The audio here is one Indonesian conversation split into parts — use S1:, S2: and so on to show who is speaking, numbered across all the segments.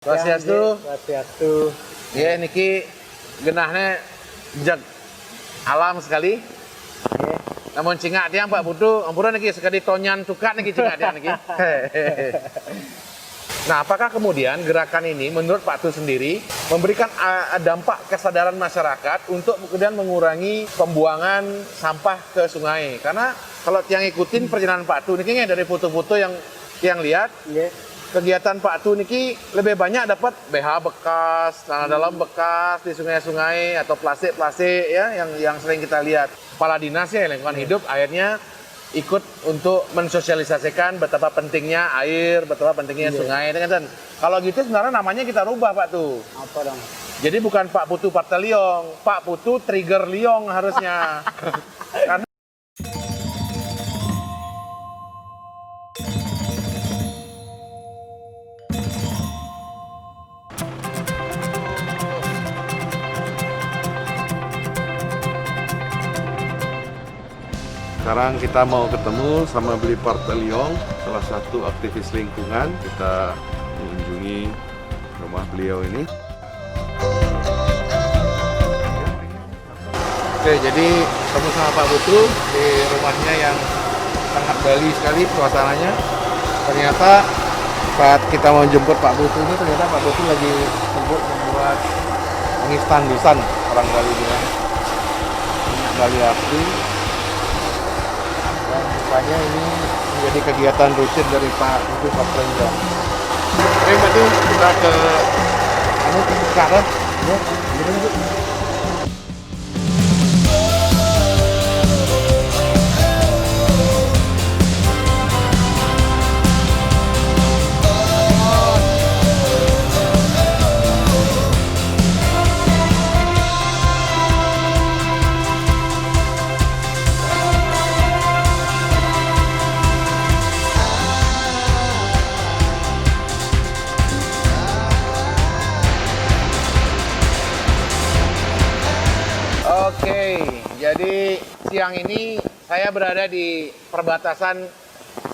S1: Swastiastu.
S2: Swastiastu.
S1: Ya niki genahnya jag alam sekali.
S2: Nggih.
S1: Namun cingak tiang Pak Putu, ampura niki sekali tonyan tukat niki cingak tiang niki. Nah, apakah kemudian gerakan ini menurut Pak Tu sendiri memberikan dampak kesadaran masyarakat untuk kemudian mengurangi pembuangan sampah ke sungai? Karena kalau tiang ikutin perjalanan Pak Tu niki dari foto-foto yang lihat,
S2: Nggih.
S1: kegiatan Pak Tu niki lebih banyak dapat BH bekas, tanah dalam bekas di sungai-sungai atau plastik-plastik ya yang sering kita lihat. Kepala dinas ya lingkungan hidup akhirnya ikut untuk mensosialisasikan betapa pentingnya air, betapa pentingnya sungai. Kan? Kalau gitu sebenarnya namanya kita rubah Pak Tu.
S2: Apa dong?
S1: Jadi bukan Pak Putu Partai Liong, Pak Putu Trigger Liong harusnya. Karena sekarang kita mau ketemu sama Beli Partai Liong, salah satu aktivis lingkungan. Kita mengunjungi rumah beliau ini. Oke, jadi ketemu sama Pak Putu di rumahnya yang sangat Bali sekali suasananya. Ternyata saat kita mau jemput Pak Putu ini, ternyata Pak Putu lagi sibuk membuat pengistandusan orang Bali bilang. Minyak Bali asli. Dan rupanya ini menjadi kegiatan rutin dari Pak Putu Partai Liong. Oke, Pak Putu, kita ke sekarang. Ya, gimana Bu? Oke, jadi siang ini saya berada di perbatasan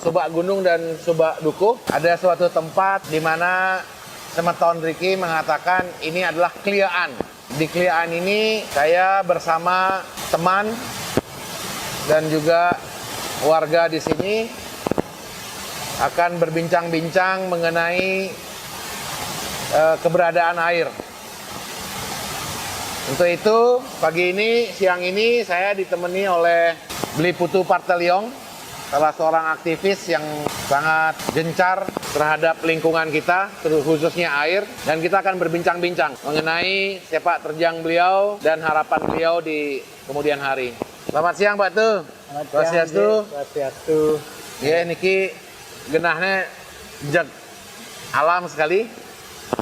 S1: Subak Gunung dan Subak Dukuh. Ada suatu tempat di mana Semeton Riki mengatakan ini adalah kliaan. Di kliaan ini saya bersama teman dan juga warga di sini akan berbincang-bincang mengenai keberadaan air. Untuk itu, pagi ini, siang ini saya ditemani oleh Beli Putu Partai Liong, salah seorang aktivis yang sangat gencar terhadap lingkungan kita, khususnya air. Dan kita akan berbincang-bincang mengenai sepak terjang beliau dan harapan beliau di kemudian hari. Selamat siang Pak Tu.
S2: Swastiastu. Swastiastu.
S1: Ya, niki genahnya jag alam sekali.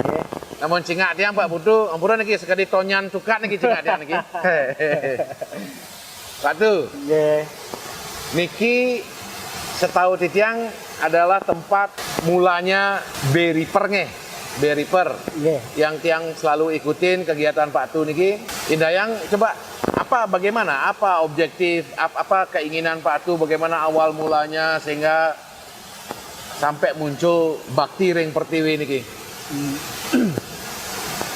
S2: Nggih.
S1: Namun cingak tiang Pak Putu, ampura niki sekali tonyan tukat niki cingak tiang niki. Pak Tu,
S2: Nggih.
S1: niki setahu tiang adalah tempat mulanya Beriper nggih. Beriper.
S2: Nggih.
S1: Yang tiang selalu ikutin kegiatan Pak Tu niki. Indayang coba bagaimana objektif, apa keinginan Pak Tu, bagaimana awal mulanya sehingga sampai muncul Bakti Ring Pertiwi niki.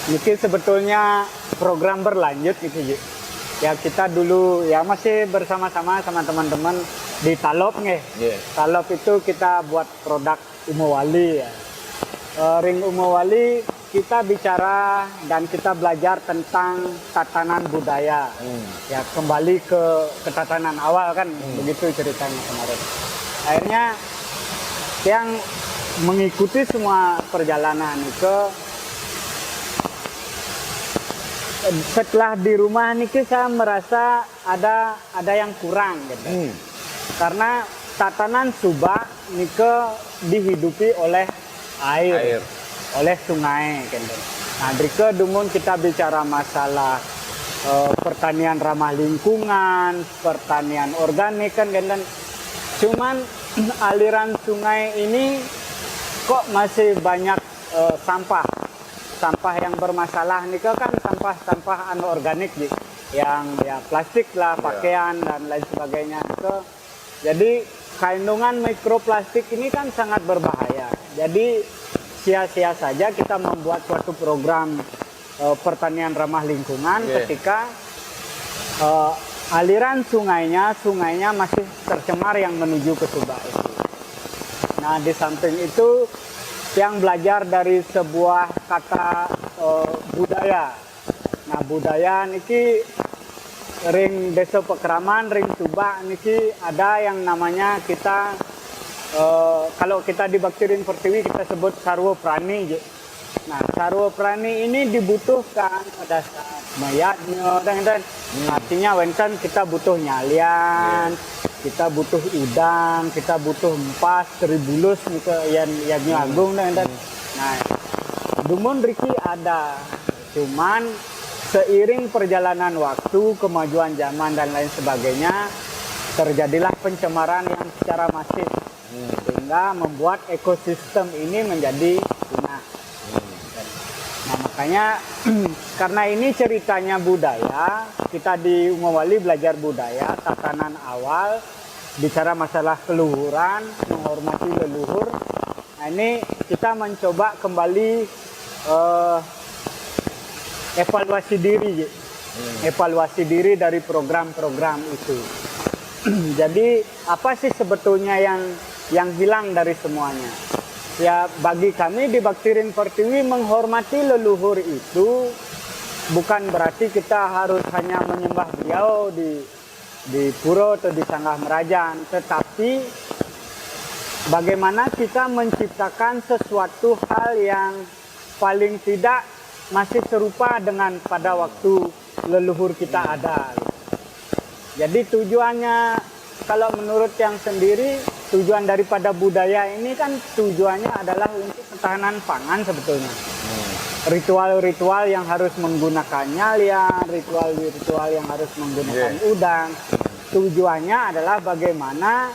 S2: Mungkin sebetulnya program berlanjut gitu Ji. Ya kita dulu ya masih bersama-sama sama teman-teman di Talop nggih.
S1: Yeah.
S2: Talop itu kita buat produk Umowali ya. Ring Umowali kita bicara dan kita belajar tentang tatanan budaya. Ya kembali ke tatanan awal kan begitu ceritanya kemarin. Akhirnya yang mengikuti semua perjalanan ke setelah di rumah nih saya merasa ada yang kurang gitu. Karena tatanan Subak nike dihidupi oleh air. Oleh sungai gitu. Nah, drike dumun kita bicara masalah pertanian ramah lingkungan, pertanian organik kan gitu. Cuman aliran sungai ini kok masih banyak sampah yang bermasalah nih kan sampah anorganik yang ya plastik lah, pakaian dan lain sebagainya. Jadi kandungan mikroplastik ini kan sangat berbahaya. Jadi sia-sia saja kita membuat suatu program pertanian ramah lingkungan ketika aliran sungainya masih tercemar yang menuju ke Subak itu. Nah, di samping itu yang belajar dari sebuah kata budaya. Nah, budaya niki ring Desa Pekraman, ring Subak niki ada yang namanya kita kalau kita di Baktirin Pertiwi kita sebut sarwa prani. Nah, sarwa prani ini dibutuhkan pada saat mayatnya dan artinya wenten kita butuh nyalian, kita butuh udang, kita butuh empas, tribulus yang agung dan nah, dumun riki ada. Cuman seiring perjalanan waktu, kemajuan zaman dan lain sebagainya, terjadilah pencemaran yang secara masif sehingga membuat ekosistem ini menjadi punah. Nah, makanya karena ini ceritanya budaya, kita di Umawali belajar budaya, tatanan awal, bicara masalah keluhuran, menghormati leluhur. Nah, ini kita mencoba kembali evaluasi diri, evaluasi diri dari program-program itu. Jadi apa sih sebetulnya yang hilang dari semuanya? Ya, bagi kami di Baktirin Pertiwi menghormati leluhur itu bukan berarti kita harus hanya menyembah beliau di pura atau di Sanggah Merajan, tetapi bagaimana kita menciptakan sesuatu hal yang paling tidak masih serupa dengan pada waktu leluhur kita ada. Jadi tujuannya, kalau menurut yang sendiri, tujuan daripada budaya ini kan tujuannya adalah untuk ketahanan pangan sebetulnya. Ritual-ritual yang harus menggunakan nyalian, ritual-ritual yang harus menggunakan udang. Tujuannya adalah bagaimana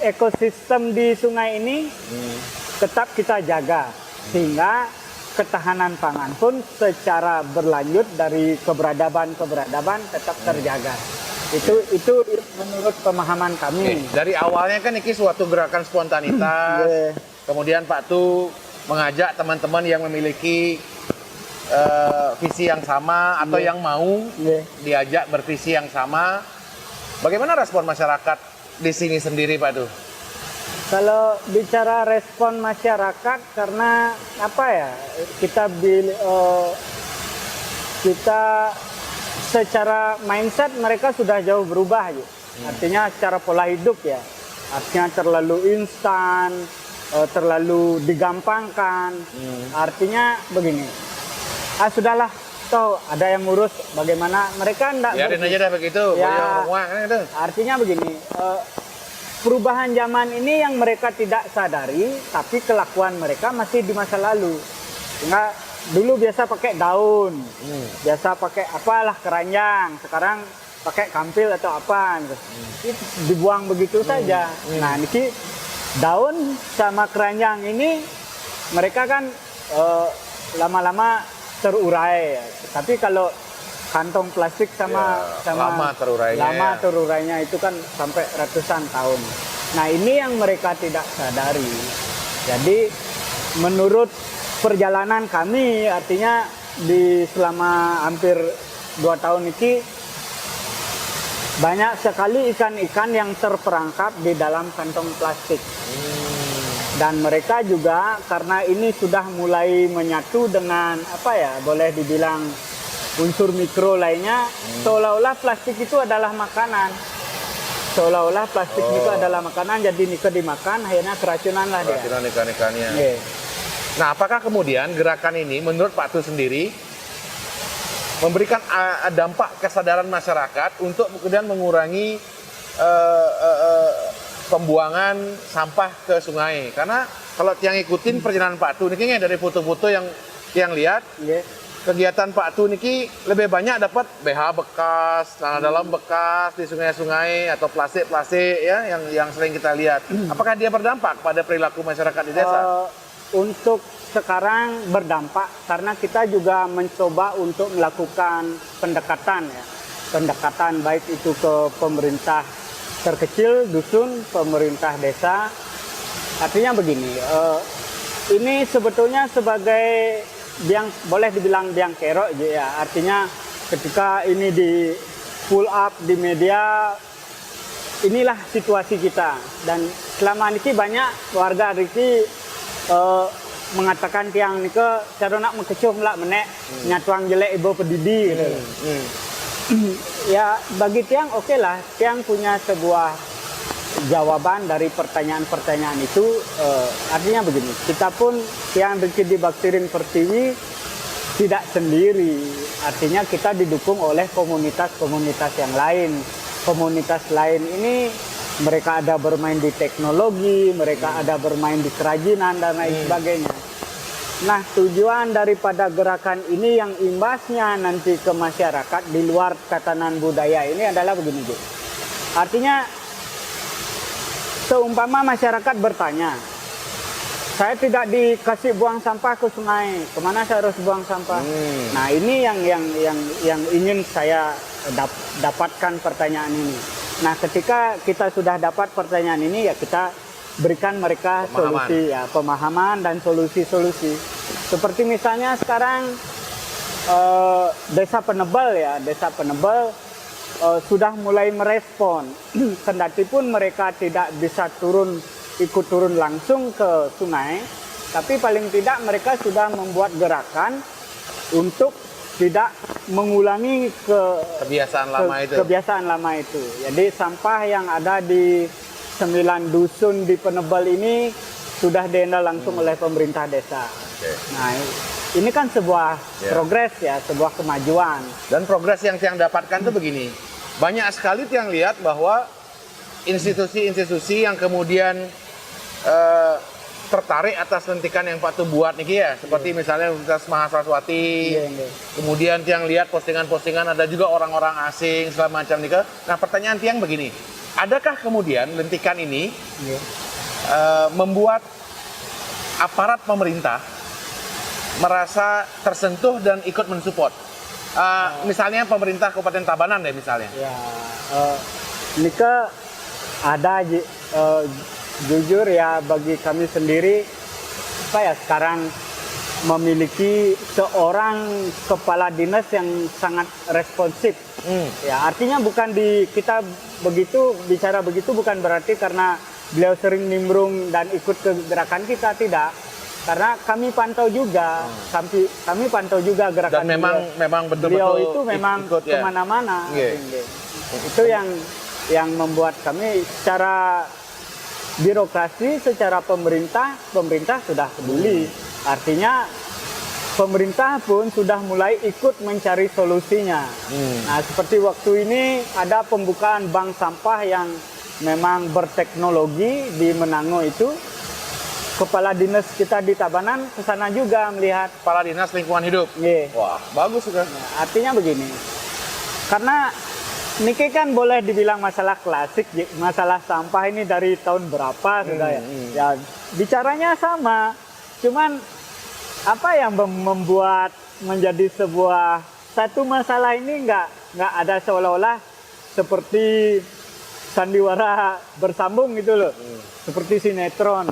S2: ekosistem di sungai ini tetap kita jaga. Sehingga ketahanan pangan pun secara berlanjut dari keberadaban tetap terjaga. Itu menurut pemahaman kami.
S1: Dari awalnya kan ini suatu gerakan spontanitas. Kemudian Pak Tu mengajak teman-teman yang memiliki visi yang sama atau yang mau diajak bervisi yang sama. Bagaimana respon masyarakat di sini sendiri, Pak Tu?
S2: Kalau bicara respon masyarakat, karena apa ya, kita secara mindset mereka sudah jauh berubah ya. Artinya secara pola hidup ya, artinya terlalu instan, terlalu digampangkan. Artinya begini, sudahlah, toh ada yang ngurus, bagaimana mereka enggak.
S1: Ya, aja dah begitu.
S2: Ya, artinya begini. Perubahan zaman ini yang mereka tidak sadari, tapi kelakuan mereka masih di masa lalu. Sehingga dulu biasa pakai daun, biasa pakai apalah keranjang, sekarang pakai kampil atau apa, itu dibuang begitu saja. Nah, ini daun sama keranjang ini mereka kan lama-lama terurai. Tapi kalau kantong plastik sama
S1: lama terurainya
S2: itu kan sampai ratusan tahun. Nah, ini yang mereka tidak sadari. Jadi menurut perjalanan kami, artinya di selama hampir 2 tahun ini banyak sekali ikan-ikan yang terperangkap di dalam kantong plastik. Dan mereka juga karena ini sudah mulai menyatu dengan apa ya, boleh dibilang unsur mikro lainnya, seolah-olah plastik itu adalah makanan. Seolah-olah plastik itu adalah makanan, jadi nika dimakan, akhirnya keracunan lah dia.
S1: Keracunan ikan-ikannya. Nah, apakah kemudian gerakan ini menurut Pak Tu sendiri memberikan dampak kesadaran masyarakat untuk kemudian mengurangi pembuangan sampah ke sungai? Karena kalau yang ikutin perjalanan Pak Tu ini dari foto-foto yang lihat, kegiatan Pak Tu niki lebih banyak dapat BH bekas, celana dalam bekas di sungai-sungai atau plastik-plastik ya yang sering kita lihat. Apakah dia berdampak pada perilaku masyarakat di desa?
S2: Untuk sekarang berdampak karena kita juga mencoba untuk melakukan pendekatan ya. Pendekatan baik itu ke pemerintah terkecil, dusun, pemerintah desa. Artinya begini, Ini sebetulnya sebagai boleh dibilang biang kerok aja ya. Artinya ketika ini di pull up di media, inilah situasi kita. Dan selama ini banyak warga Riki mengatakan tiang ni ke cara nak menkecuh lah menek nyatuang jelek ibu pedidi gitu. Ya bagi tiang oke lah, tiang punya sebuah jawaban dari pertanyaan-pertanyaan itu. Artinya begini, kita pun tiang di Baktirin Pertiwi tidak sendiri, artinya kita didukung oleh komunitas-komunitas yang lain. Komunitas lain ini mereka ada bermain di teknologi, mereka ada bermain di kerajinan dan lain sebagainya. Nah, tujuan daripada gerakan ini yang imbasnya nanti ke masyarakat di luar tatanan budaya ini adalah begini, Bu. Artinya, seumpama masyarakat bertanya, saya tidak dikasih buang sampah ke sungai, kemana saya harus buang sampah? Nah, ini yang ingin saya dapatkan pertanyaan ini. Nah, ketika kita sudah dapat pertanyaan ini, ya kita berikan mereka solusi, ya pemahaman dan solusi-solusi. Seperti misalnya sekarang Desa Penebel ya, Desa Penebel sudah mulai merespon. Kendati pun mereka tidak bisa ikut turun langsung ke sungai, tapi paling tidak mereka sudah membuat gerakan untuk tidak mengulangi kebiasaan lama itu. Jadi sampah yang ada di 9 dusun di Penebel ini sudah dihandle langsung oleh pemerintah desa. Nah, ini kan sebuah progres ya, sebuah kemajuan.
S1: Dan progres yang tiang dapatkan tuh begini, banyak sekali tiang lihat bahwa institusi-institusi yang kemudian tertarik atas lentikan yang Pak Tu buat nih ya, seperti misalnya Universitas Mahasiswati. Kemudian tiang lihat postingan-postingan ada juga orang-orang asing segala macam nih. Nah, pertanyaan tiang begini, adakah kemudian lentikan ini membuat aparat pemerintah merasa tersentuh dan ikut mensupport? Misalnya pemerintah Kabupaten Tabanan deh misalnya.
S2: Ya, Nika ada jujur ya, bagi kami sendiri saya sekarang memiliki seorang kepala dinas yang sangat responsif. Ya, artinya bukan kita bicara begitu bukan berarti karena beliau sering nimbrung dan ikut ke gerakan kita, tidak. Karena kami pantau juga, kami pantau juga gerakan.
S1: Dan memang betul-betul
S2: beliau itu memang
S1: ikut, ya.
S2: kemana-mana. Itu yang membuat kami secara birokrasi, secara pemerintah sudah peduli. Artinya pemerintah pun sudah mulai ikut mencari solusinya. Nah, seperti waktu ini ada pembukaan bank sampah yang memang berteknologi di Menango itu. Kepala dinas kita di Tabanan ke sana juga melihat.
S1: Kepala Dinas Lingkungan Hidup. Wah, bagus juga.
S2: Nah, artinya begini. Karena Niki kan boleh dibilang masalah klasik, masalah sampah ini dari tahun berapa sudah ya. Ya, bicaranya sama. Cuman apa yang membuat menjadi sebuah satu masalah ini nggak ada seolah-olah seperti sandiwara bersambung gitu loh. Seperti sinetron.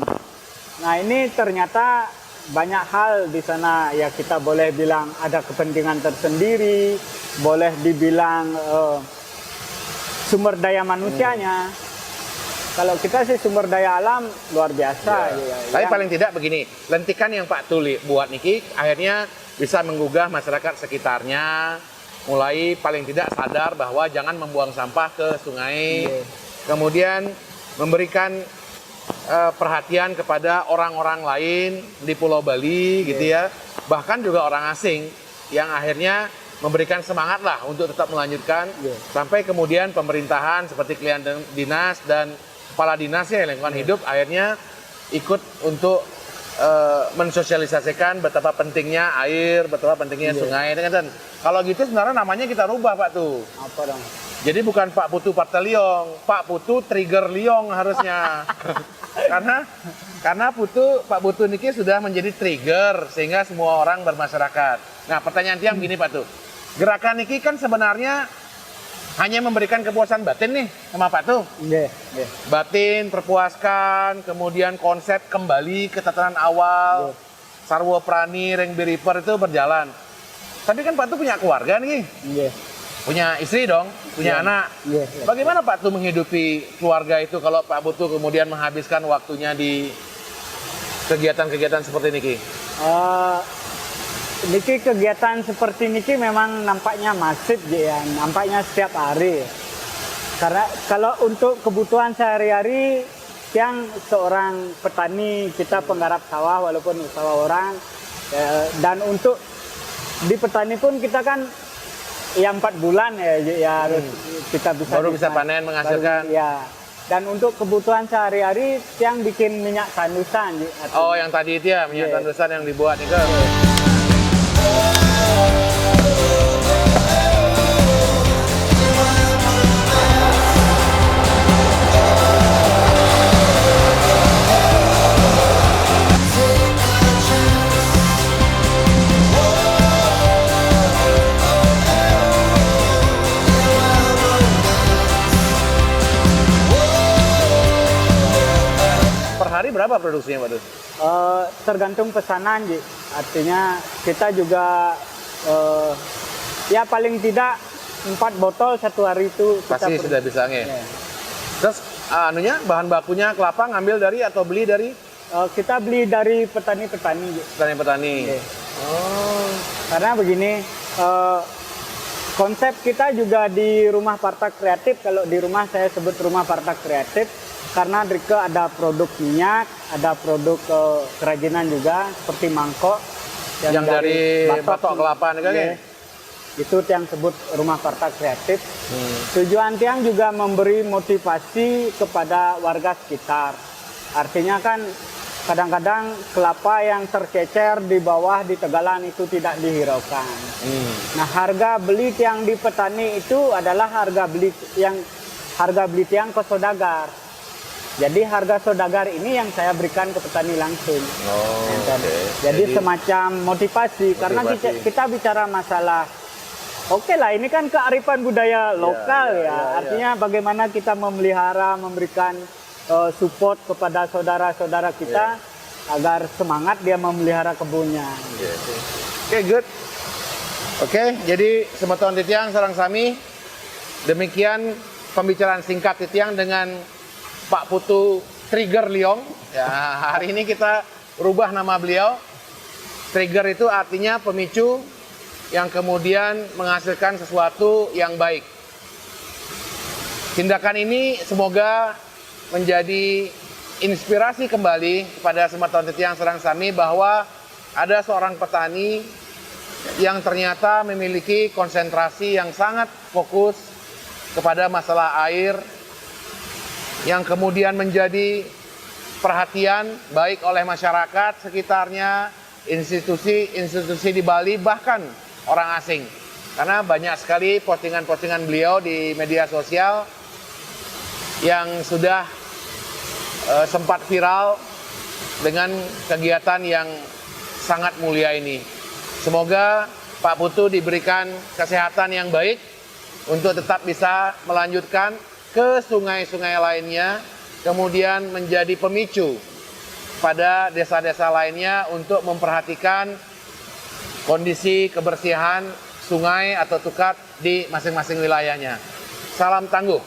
S2: Nah, ini ternyata banyak hal di sana ya, kita boleh bilang ada kepentingan tersendiri, boleh dibilang sumber daya manusianya. Kalau kita sih sumber daya alam luar biasa.
S1: Tapi paling tidak begini, lentikan yang Pak Tuli buat niki akhirnya bisa menggugah masyarakat sekitarnya, mulai paling tidak sadar bahwa jangan membuang sampah ke sungai. Kemudian memberikan perhatian kepada orang-orang lain di Pulau Bali gitu ya, bahkan juga orang asing yang akhirnya memberikan semangat lah untuk tetap melanjutkan sampai kemudian pemerintahan seperti klien dinas dan kepala dinasnya lingkungan hidup akhirnya ikut untuk mensosialisasikan betapa pentingnya air, betapa pentingnya sungai. Dan kalau gitu sebenarnya namanya kita rubah Pak tuh.
S2: Apa dong?
S1: Jadi bukan Pak Putu Partai Liong, Pak Putu Trigger Liong harusnya. karena Pak Putu niki sudah menjadi trigger sehingga semua orang bermasyarakat. Nah, pertanyaan tiang gini Pak tuh. Gerakan niki kan sebenarnya hanya memberikan kepuasan batin nih sama Pak tuh.
S2: Nggih, nggih.
S1: Batin terpuaskan, kemudian konsep kembali ke tatanan awal, Sarwo Prani, Ring Biriper itu berjalan. Tapi kan Pak tuh punya keluarga nih,
S2: Nggih.
S1: punya istri dong, punya
S2: Iya.
S1: anak.
S2: Iya, iya.
S1: Bagaimana Pak tuh menghidupi keluarga itu kalau Pak Putu kemudian menghabiskan waktunya di kegiatan-kegiatan seperti ini Ki?
S2: Niki kegiatan seperti niki memang nampaknya masif ya, nampaknya setiap hari. Karena kalau untuk kebutuhan sehari-hari, yang seorang petani kita penggarap sawah walaupun usaha orang, dan untuk di petani pun kita kan yang 4 bulan ya harus kita bisa
S1: Baru bisa panen menghasilkan.
S2: Ya. Dan untuk kebutuhan sehari-hari yang bikin minyak tandusan.
S1: Oh, yang tadi itu ya, minyak
S2: Iya.
S1: tandusan yang dibuat itu. Per hari berapa produksinya Pak Dut?
S2: Tergantung pesanan, Ji. Artinya kita juga ya paling tidak 4 botol satu hari itu kita
S1: Pasti sudah bisa nge.
S2: Ya.
S1: Terus anunya bahan bakunya kelapa ngambil dari atau beli dari
S2: Kita beli dari petani-petani, Ji.
S1: petani-petani.
S2: Oke.
S1: Oh.
S2: Karena begini, konsep kita juga di Rumah Partak Kreatif. Kalau di rumah saya sebut Rumah Partak Kreatif karena mereka ada produk minyak, ada produk kerajinan juga seperti mangkok
S1: Yang dari batok kelapa nih kan?
S2: Iya. Itu yang sebut Rumah Partak Kreatif. Tujuan tiang juga memberi motivasi kepada warga sekitar. Artinya kan kadang-kadang kelapa yang tercecer di bawah di tegalan itu tidak dihiraukan. Nah, harga beli tiang di petani itu adalah harga beli tiang ke saudagar. Jadi harga saudagar ini yang saya berikan ke petani langsung.
S1: Oh,
S2: Jadi semacam motivasi, karena kita bicara masalah oke lah, ini kan kearifan budaya lokal ya. Artinya bagaimana kita memelihara, memberikan support kepada saudara-saudara kita agar semangat dia memelihara kebunnya.
S1: Oke, good. Oke, jadi semeton titiang sarang sami. Demikian pembicaraan singkat titiang dengan Pak Putu Trigger Liong. Ya, hari ini kita rubah nama beliau. Trigger itu artinya pemicu yang kemudian menghasilkan sesuatu yang baik. Tindakan ini semoga menjadi inspirasi kembali kepada semeton titiang sarang sami bahwa ada seorang petani yang ternyata memiliki konsentrasi yang sangat fokus kepada masalah air, yang kemudian menjadi perhatian baik oleh masyarakat sekitarnya, institusi-institusi di Bali, bahkan orang asing. Karena banyak sekali postingan-postingan beliau di media sosial yang sudah sempat viral dengan kegiatan yang sangat mulia ini. Semoga Pak Putu diberikan kesehatan yang baik untuk tetap bisa melanjutkan ke sungai-sungai lainnya, kemudian menjadi pemicu pada desa-desa lainnya untuk memperhatikan kondisi kebersihan sungai atau tukat di masing-masing wilayahnya. Salam tangguh.